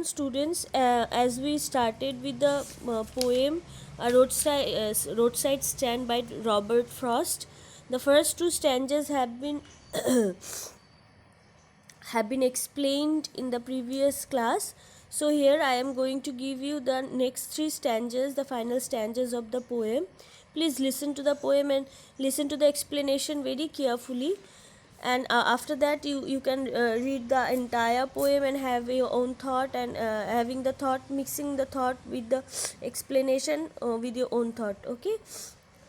students, as we started with the poem roadside stand by Robert Frost. The first two stanzas have been have been explained in the previous class. So here I am going to give you the next three stanzas, the final stanzas of the poem. Please listen to the poem and listen to the explanation very carefully, and after that you can read the entire poem and have your own thought, and having the thought, mixing the thought with the explanation with your own thought. Okay,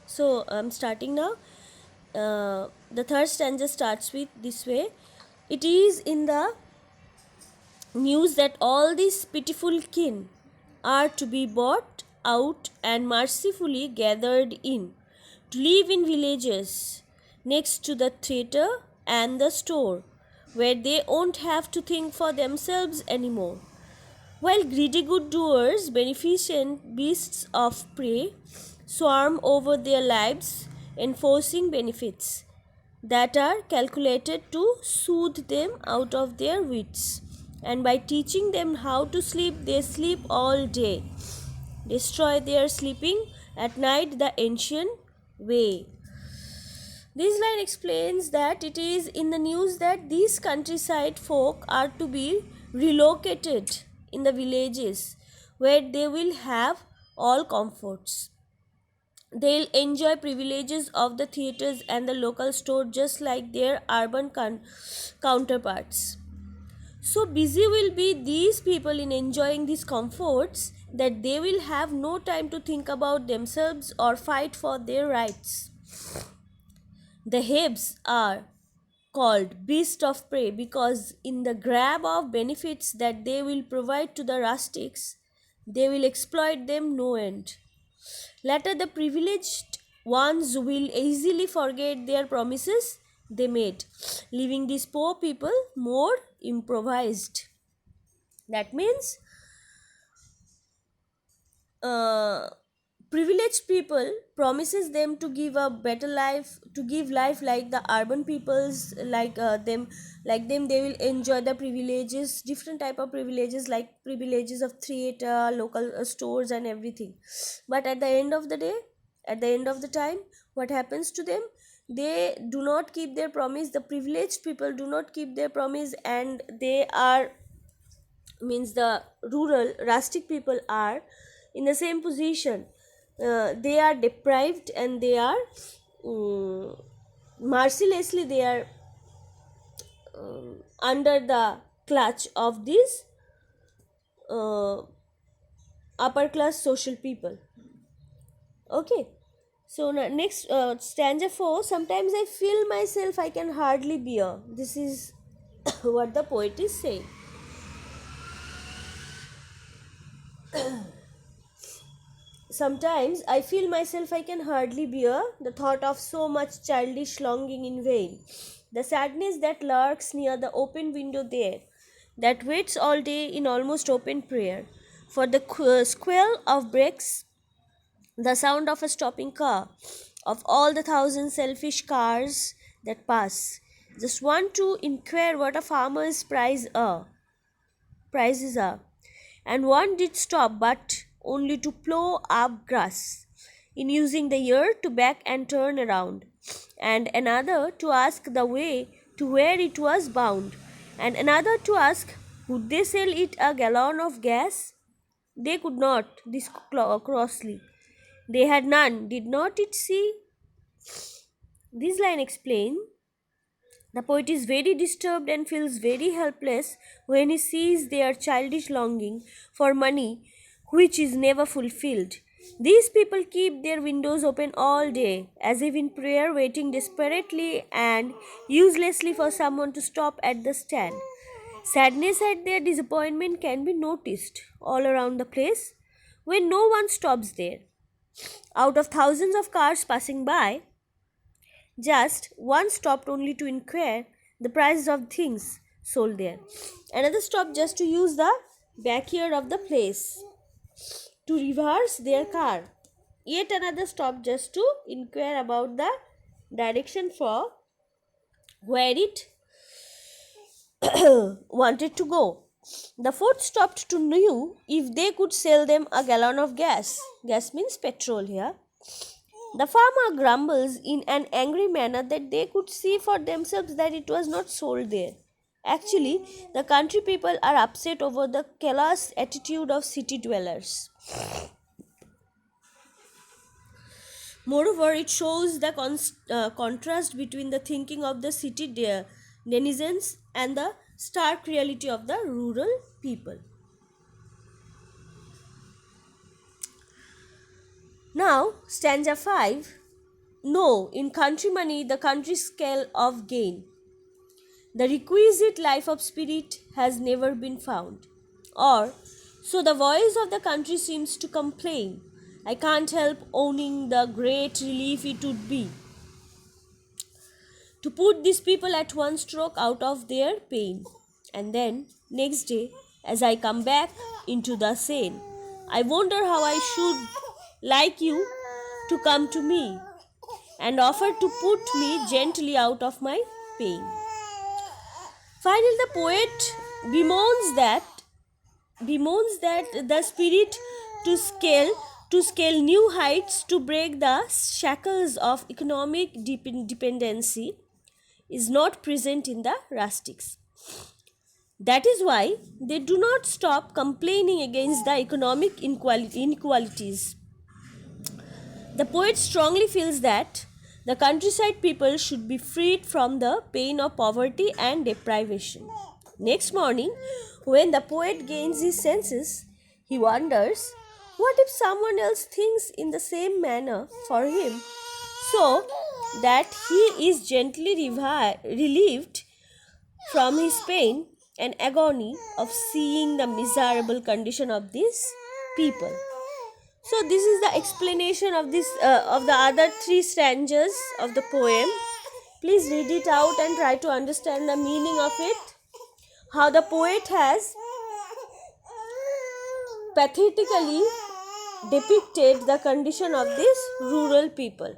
so I'm starting now. The third stanza starts with this way: it is in the news that all these pitiful kin are to be bought out and mercifully gathered in, to live in villages next to the theatre and the store, where they won't have to think for themselves anymore. While greedy good doers, beneficent beasts of prey, swarm over their lives, enforcing benefits that are calculated to soothe them out of their wits, and by teaching them how to sleep, they sleep all day, destroy their sleeping at night the ancient way. This line explains that it is in the news that these countryside folk are to be relocated in the villages, where they will have all comforts. They'll enjoy privileges of the theatres and the local store just like their urban counterparts. So busy will be these people in enjoying these comforts that they will have no time to think about themselves or fight for their rights. The Hebes are called beasts of prey because in the grab of benefits that they will provide to the rustics, they will exploit them no end. Later, the privileged ones will easily forget their promises they made, leaving these poor people more improvised. That means uh, privileged people promises them to give a better life, to give life like the urban peoples, like them they will enjoy the privileges, different type of privileges, like privileges of theater, local stores and everything. But at the end of the day, at the end of the time, what happens to them? They do not keep their promise. The privileged people do not keep their promise, and they are, means the rural rustic people are in the same position. They are deprived, and they are mercilessly, they are under the clutch of these uh, upper class social people. Okay, so next stanza 4: sometimes I feel myself I can hardly bear. This is what the poet is saying. Sometimes I feel myself I can hardly bear the thought of so much childish longing in vain. The sadness that lurks near the open window there, that waits all day in almost open prayer, for the squeal of brakes, the sound of a stopping car, of all the thousand selfish cars that pass. Just want to inquire what a farmer's prices are. And one did stop, but only to plough up grass, in using the ear to back and turn around, and another to ask the way to where it was bound, and another to ask would they sell it a gallon of gas. They could not, this crossly. They had none, did not it see? This line explains the poet is very disturbed and feels very helpless when he sees their childish longing for money which is never fulfilled. These people keep their windows open all day, as if in prayer, waiting desperately and uselessly for someone to stop at the stand. Sadness at their disappointment can be noticed all around the place when no one stops there. Out of thousands of cars passing by, just one stopped only to inquire the prices of things sold there. Another stopped just to use the backyard of the place to reverse their car. Yet another stopped just to inquire about the direction for where it wanted to go. The fourth stopped to know if they could sell them a gallon of gas. Gas means petrol here. The farmer grumbles in an angry manner that they could see for themselves that it was not sold there. Actually, the country people are upset over the callous attitude of city dwellers. Moreover, it shows the contrast between the thinking of the city denizens and the stark reality of the rural people. Now, stanza 5. No, in country money, the country scale of gain, the requisite life of spirit has never been found. Or, so the voice of the country seems to complain. I can't help owning the great relief it would be to put these people at one stroke out of their pain. And then, next day, as I come back into the scene, I wonder how I should like you to come to me and offer to put me gently out of my pain. Finally, the poet bemoans that the spirit to scale new heights, to break the shackles of economic dependency, is not present in the rustics. That is why they do not stop complaining against the economic inequalities. The poet strongly feels that the countryside people should be freed from the pain of poverty and deprivation. Next morning, when the poet gains his senses, he wonders, what if someone else thinks in the same manner for him, so that he is gently relieved from his pain and agony of seeing the miserable condition of these people. So this is the explanation of this of the other three stanzas of the poem. Please read it out and try to understand the meaning of it. How the poet has pathetically depicted the condition of these rural people.